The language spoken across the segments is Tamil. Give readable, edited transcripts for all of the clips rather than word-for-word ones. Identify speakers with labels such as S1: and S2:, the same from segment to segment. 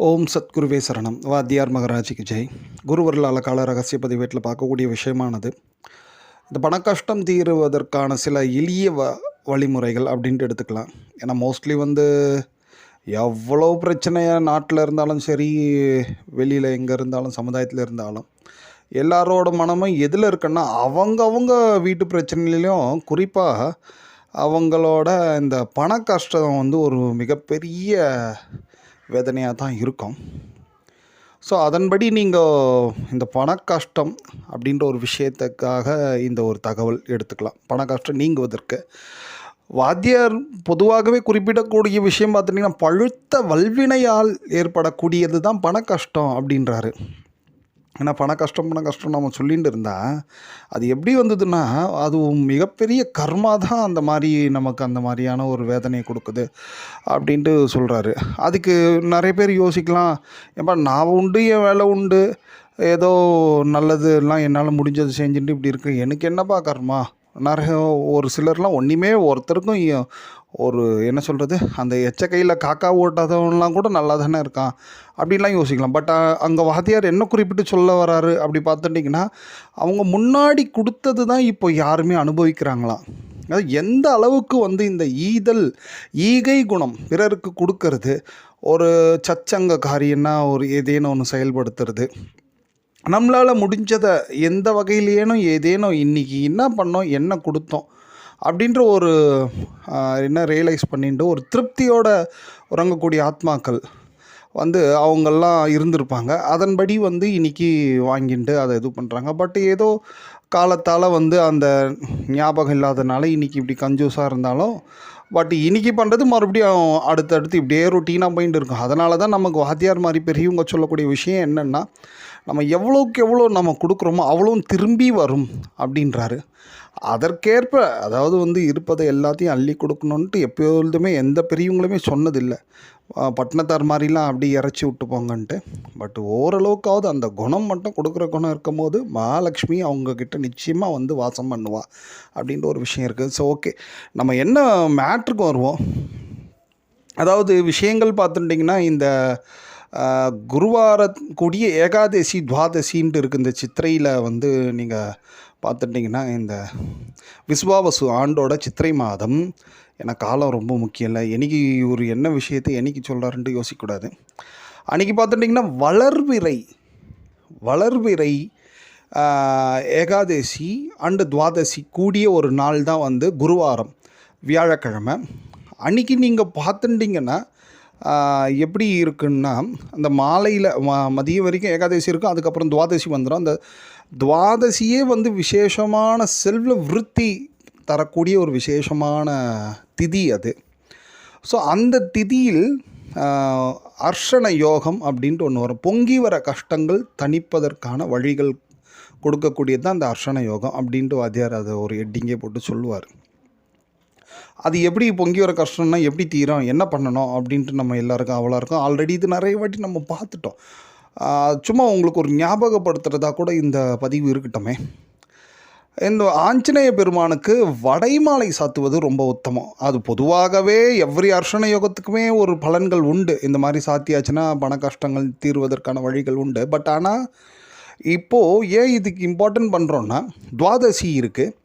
S1: ஓம் சத்குருவே சரணம். வாத்தியார் மகராஜிக்கு ஜெய். குருவருளால் கால ரகசிய பதிவேட்டில் பார்க்கக்கூடிய விஷயமானது இந்த பண கஷ்டம் தீருவதற்கான சில எளிய வழிமுறைகள் அப்படின்ட்டு எடுத்துக்கலாம். ஏன்னா மோஸ்ட்லி எவ்வளோ பிரச்சனையாக நாட்டில் இருந்தாலும் சரி, வெளியில் எங்கே இருந்தாலும், சமுதாயத்தில் இருந்தாலும் எல்லாரோட மனமும் எதில் இருக்குன்னா அவங்க வீட்டு பிரச்சனையிலையும் குறிப்பாக அவங்களோட இந்த பண கஷ்டம் ஒரு மிகப்பெரிய வேதனையாக தான் இருக்கும். ஸோ அதன்படி நீங்கள் இந்த பண கஷ்டம் அப்படின்ற ஒரு விஷயத்துக்காக இந்த ஒரு தகவல் எடுத்துக்கலாம். பண கஷ்டம் நீங்குவதற்கு வாத்தியார் பொதுவாகவே குறிப்பிடக்கூடிய விஷயம் பார்த்துட்டிங்கன்னா, பழுத்த வல்வினையால் ஏற்படக்கூடியது தான் பண கஷ்டம் அப்படின்றாரு. ஏன்னா பண கஷ்டம் நம்ம சொல்லிகிட்டு இருந்தால் அது எப்படி வந்ததுன்னா, அது மிகப்பெரிய கர்மா தான் அந்த மாதிரி நமக்கு அந்த மாதிரியான ஒரு வேதனையை கொடுக்குது அப்படின்ட்டு சொல்கிறாரு. அதுக்கு நிறைய பேர் யோசிக்கலாம், ஏப்பா நான் உண்டு, என் வேலை உண்டு, ஏதோ நல்லதுலாம் என்னால் முடிஞ்சது செஞ்சுட்டு இப்படி இருக்கு, எனக்கு என்னப்பா கர்மா. நிறைய ஒரு சிலர்லாம் ஒன்றுமே ஒருத்தருக்கும் ஒரு என்ன சொல்கிறது, அந்த எச்ச கையில் காக்கா ஓட்டாதவன்லாம் கூட நல்லா தானே இருக்கான் அப்படின்லாம் யோசிக்கலாம். பட் அங்கே வாத்தியார் என்ன குறிப்பிட்டு சொல்ல வராரு அப்படி பார்த்துட்டிங்கன்னா, அவங்க முன்னாடி கொடுத்தது தான் இப்போ யாருமே அனுபவிக்கிறாங்களாம். அது எந்த அளவுக்கு இந்த ஈகை குணம் பிறருக்கு கொடுக்கறது, ஒரு சச்சங்க காரியன்னா ஒரு ஏதேனும் ஒன்று செயல்படுத்துறது, நம்மளால் முடிஞ்சதை எந்த வகையிலேனும் ஏதேனும் இன்றைக்கி என்ன பண்ணோம், என்ன கொடுத்தோம் அப்படின்ற ஒரு என்ன ரியலைஸ் பண்ணிட்டு ஒரு திருப்தியோடு உறங்கக்கூடிய ஆத்மாக்கள் அவங்கெல்லாம் இருந்திருப்பாங்க. அதன்படி இன்றைக்கி வாங்கிட்டு அதை இது பண்ணுறாங்க. பட் ஏதோ காலத்தால் அந்த ஞாபகம் இல்லாதனால இன்றைக்கி இப்படி கஞ்சூஸாக இருந்தாலும், பட் இன்றைக்கி பண்ணுறது மறுபடியும் அடுத்தடுத்து இப்படியே ரொட்டீனாக போயிட்டு இருக்கும். அதனால தான் நமக்கு வாத்தியார் மாதிரி பெரியவங்க சொல்லக்கூடிய விஷயம் என்னென்னா, நம்ம எவ்வளோக்கு எவ்வளோ நம்ம கொடுக்குறோமோ அவ்வளோ திரும்பி வரும் அப்படின்றாரு. அதற்கேற்ப அதாவது இருப்பதை எல்லாத்தையும் அள்ளி கொடுக்கணுன்ட்டு எப்பொழுதுமே எந்த பெரியவங்களுமே சொன்னதில்லை. பட்டினத்தார் மாதிரிலாம் அப்படி இறச்சி விட்டு போங்கன்ட்டு. பட் ஓரளவுக்காவது அந்த குணம் மட்டும் கொடுக்குற குணம் இருக்கும் போது மகாலட்சுமி அவங்கக்கிட்ட நிச்சயமாக வாசம் பண்ணுவா அப்படின்ற ஒரு விஷயம் இருக்குது. ஸோ ஓகே, நம்ம என்ன மேட்ருக்கு வருவோம். அதாவது விஷயங்கள் பார்த்துட்டிங்கன்னா, இந்த குருவார கூடிய ஏகாதசி துவாதசின்ட்டு இருக்குது. இந்த சித்திரையில் நீங்கள் பார்த்துட்டிங்கன்னா, இந்த விஸ்வாவசு ஆண்டோட சித்திரை மாதம். ஏன்னா காலம் ரொம்ப முக்கியம் இல்லை. என்னைக்கு ஒரு என்ன விஷயத்தை என்னைக்கு சொல்கிறாருன்ட்டு யோசிக்கக்கூடாது. அன்றைக்கி பார்த்துட்டிங்கன்னா வளர்விரை ஏகாதசி அண்டு துவாதசி கூடிய ஒரு நாள் தான் குருவாரம், வியாழக்கிழமை. அன்றைக்கி நீங்கள் பார்த்துட்டிங்கன்னா எப்படி இருக்குன்னா, அந்த மாலையில் மதியம் வரைக்கும் ஏகாதசி இருக்கும். அதுக்கப்புறம் துவாதசி வந்துடும். அந்த துவாதசியே விசேஷமான செல்வ விருத்தி தரக்கூடிய ஒரு விசேஷமான திதி அது. ஸோ அந்த திதியில் அர்ஷண யோகம் அப்படின்ட்டு ஒன்று வரும். பொங்கி வர கஷ்டங்கள் தணிப்பதற்கான வழிகள் கொடுக்கக்கூடியது தான் அந்த அர்ஷண யோகம் அப்படின்ட்டு வாத்தியார் அதை ஒரு ஹெட்டிங்கே போட்டு சொல்லுவார். அது எப்படி பொங்கி வர கஷ்டம்னா எப்படி தீரும், என்ன பண்ணணும் அப்படின்ட்டு நம்ம எல்லாருக்கும் அவ்வளோ இருக்கும். ஆல்ரெடி இது நிறைய வாட்டி நம்ம பார்த்துட்டோம். சும்மா உங்களுக்கு ஒரு ஞாபகப்படுத்துகிறதா கூட இந்த பதிவு இருக்கட்டுமே. இந்த ஆஞ்சநேய பெருமானுக்கு வடைமாலை சாத்துவது ரொம்ப உத்தமம். அது பொதுவாகவே எவ்ரி அர்ஷண யோகத்துக்குமே ஒரு பலன்கள் உண்டு. இந்த மாதிரி சாத்தியாச்சுன்னா பண கஷ்டங்கள் தீர்வதற்கான வழிகள் உண்டு. பட் ஆனால் இப்போது ஏன் இதுக்கு இம்பார்ட்டன்ட் பண்ணுறோன்னா, துவாதசி இருக்குது,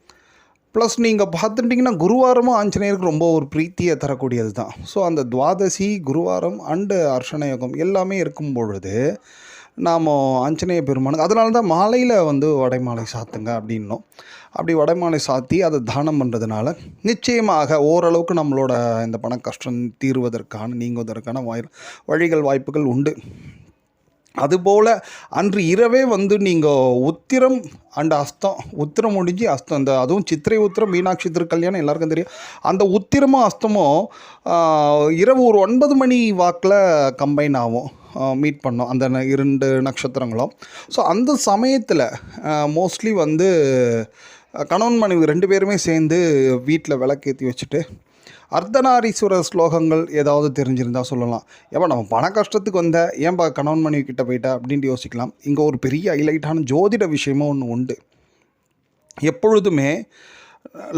S1: ப்ளஸ் நீங்கள் பார்த்துட்டிங்கன்னா குருவாரமும் ஆஞ்சநேயருக்கு ரொம்ப ஒரு பிரீத்தியை தரக்கூடியது தான். ஸோ அந்த துவாதசி, குருவாரம் அண்டு அர்ஷண யோகம் எல்லாமே இருக்கும் பொழுது நாம் ஆஞ்சநேய பெருமானுக்கு அதனால தான் மாலையில் வடைமாலை சாத்துங்க அப்படின்னோம். அப்படி வடைமாலை சாத்தி அதை தானம் பண்ணுறதுனால நிச்சயமாக ஓரளவுக்கு நம்மளோட இந்த பண கஷ்டம் நீங்குவதற்கான வழிகள் வாய்ப்புகள் உண்டு. அதுபோல் அன்று இரவே நீங்கள் உத்திரம் அண்ட் அஸ்தம், உத்திரம் முடிஞ்சு அஸ்தம், இந்த அதுவும் சித்திரை உத்திரம் மீனாட்சி திருக்கல்யாணம் எல்லாருக்கும் தெரியும். அந்த உத்திரமும் அஸ்தமும் இரவு ஒரு 9 மணி வாக்கில் கம்பைன் ஆகும், மீட் பண்ணோம் அந்த 2 நட்சத்திரங்களும். ஸோ அந்த சமயத்தில் மோஸ்ட்லி கணவன் மனைவி 2 பேருமே சேர்ந்து வீட்டில் விளக்கேற்றி வச்சுட்டு அர்த்தநாரீஸ்வரர் ஸ்லோகங்கள் ஏதாவது தெரிஞ்சிருந்தால் சொல்லலாம். ஏப்பா நம்ம பண கஷ்டத்துக்கு ஏன்பா கணவன் மனைவி கிட்ட போயிட்டா அப்படின்ட்டு யோசிக்கலாம். இங்கே ஒரு பெரிய ஹைலைட்டான ஜோதிட விஷயமும் ஒன்று உண்டு. எப்பொழுதுமே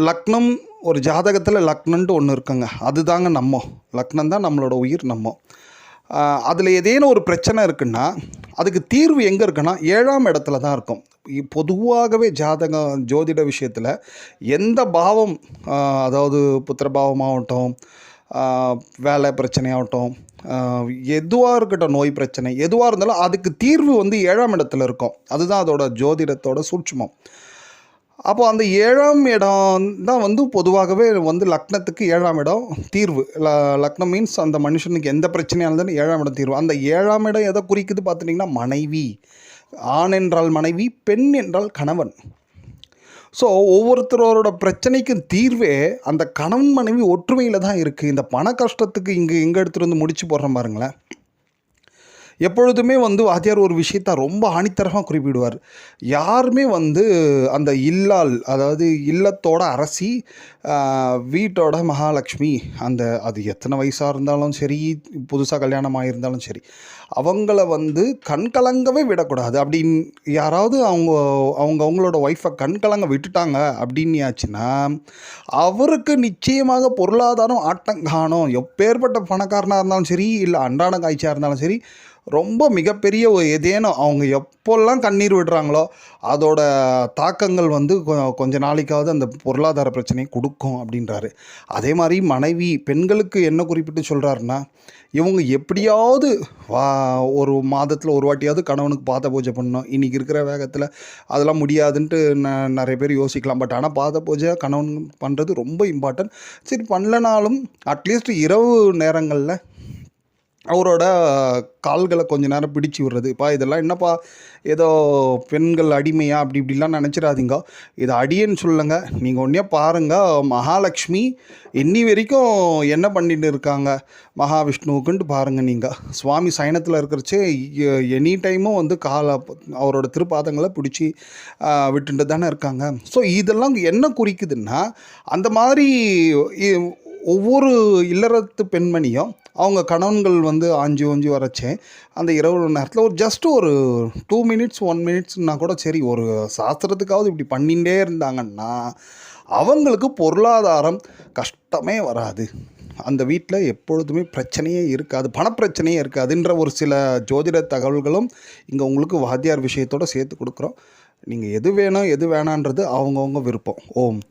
S1: லக்னம், ஒரு ஜாதகத்தில் லக்னன்ட்டு ஒன்று இருக்குங்க. அதுதாங்க லக்னம் தான் நம்மளோட உயிர். அதில் ஏதேனும் ஒரு பிரச்சனை இருக்குன்னா அதுக்கு தீர்வு எங்கே இருக்குன்னா 7ஆம் இடத்துல தான் இருக்கும். பொதுவாகவே ஜோதிட விஷயத்தில் எந்த பாவம், அதாவது புத்திரபாவமாகட்டும், வேலை பிரச்சனையாகட்டும், எதுவாக இருக்கட்டும், நோய் பிரச்சனை எதுவாக இருந்தாலும் அதுக்கு தீர்வு வந்து 7ஆம் இடத்துல இருக்கும். அதுதான் அதோட ஜோதிடத்தோட சூட்சுமம். அப்போ அந்த 7ஆம் இடம் தான் வந்து பொதுவாகவே வந்து லக்னத்துக்கு 7ஆம் இடம் தீர்வு. லக்னம் மீன்ஸ் அந்த மனுஷனுக்கு எந்த பிரச்சனையாக இருந்தாலும் 7ஆம் இடம் தீர்வு. அந்த 7ஆம் இடம் எதை குறிக்குது பார்த்துட்டிங்கன்னா மனைவி. ஆண் என்றால் மனைவி, பெண் என்றால் கணவன். ஸோ ஒவ்வொருத்தரோட பிரச்சனைக்கும் தீர்வே அந்த கணவன் மனைவி ஒற்றுமையில் தான் இருக்குது. இந்த பண கஷ்டத்துக்கு எங்கே எடுத்துகிட்டு வந்து முடிச்சு போடுறேன் பாருங்களேன். எப்பொழுதுமே வந்து வாத்தியார் ஒரு விஷயத்த ரொம்ப ஆணித்தரமாக குறிப்பிடுவார். யாருமே வந்து அந்த அதாவது இல்லத்தோட அரசி, வீட்டோட மகாலட்சுமி, அது எத்தனை வயசாக இருந்தாலும் சரி, புதுசாக கல்யாணம் ஆகியிருந்தாலும் சரி, அவங்கள வந்து கண்கலங்கவே விடக்கூடாது. அப்படின்னு யாராவது அவங்களோட ஒய்ஃபை கண்கலங்க விட்டுட்டாங்க அப்படின்னாச்சுன்னா அவருக்கு நிச்சயமாக பொருளாதாரம் ஆட்டங்காணும். எப்பேற்பட்ட பணக்காரனாக இருந்தாலும் சரி, இல்லை அன்றாட காய்ச்சியாக இருந்தாலும் சரி, ரொம்ப மிகப்பெரிய ஏதேனும் அவங்க எப்போல்லாம் கண்ணீர் விடுறாங்களோ அதோட தாக்கங்கள் வந்து கொஞ்ச நாளைக்காவது அந்த பொருளாதார பிரச்சனையை கொடுக்கும் அப்படின்றாரு. அதே மாதிரி மனைவி பெண்களுக்கு என்ன குறிப்பிட்டு சொல்கிறாருன்னா, இவங்க எப்படியாவது ஒரு மாதத்தில் ஒரு வாட்டியாவது கணவனுக்கு பாத பூஜை பண்ணணும். இன்றைக்கி இருக்கிற வேகத்தில் அதெல்லாம் முடியாதுன்ட்டு நிறைய பேர் யோசிக்கலாம். பட் ஆனால் பாத பூஜை கணவன் பண்ணுறது ரொம்ப இம்பார்ட்டன்ட். சரி பண்ணலனாலும் அட்லீஸ்ட் இரவு நேரங்களில் அவரோட கால்களை கொஞ்ச நேரம் பிடிச்சி விடுறது. இதெல்லாம் என்னப்பா ஏதோ பெண்கள் அடிமையா அப்படி இப்படிலாம் நினச்சிடாதீங்க. இது அடியேன்னு சொல்லுங்க. நீங்கள் ஒன்றே பாருங்கள், மகாலட்சுமி இன்னி வரைக்கும் என்ன பண்ணிட்டு இருக்காங்க மகாவிஷ்ணுவுக்குன்ட்டு பாருங்கள். நீங்கள் சுவாமி சயனத்தில் இருக்கிறச்சே எனி டைமும் வந்து அவரோட திருப்பாதங்களை பிடிச்சி விட்டுட்டு தானே இருக்காங்க. ஸோ இதெல்லாம் என்ன குறிக்குதுன்னா, அந்த மாதிரி ஒவ்வொரு இல்லறத்து பெண்மணியும் அவங்க கணவன்கள் வந்து ஆஞ்சி ஓஞ்சி வரச்சே அந்த இரவு நேரத்தில் ஒரு 2 மினிட்ஸ் 1 மினிட்ஸ்னா கூட சரி, ஒரு சாஸ்திரத்துக்காவது இப்படி பண்ணிகிட்டே இருந்தாங்கன்னா அவங்களுக்கு பொருளாதாரம் கஷ்டமே வராது. அந்த வீட்டில் எப்பொழுதுமே பிரச்சனையே இருக்காது, பணப்பிரச்சனையே இருக்காதுன்ற ஒரு சில ஜோதிட தகவல்களும் இங்கே உங்களுக்கு வாத்தியார் விஷயத்தோடு சேர்த்து கொடுக்குறோம். நீங்கள் எது வேணும் எது வேணான்றது அவங்கவுங்க விருப்பம். ஓம்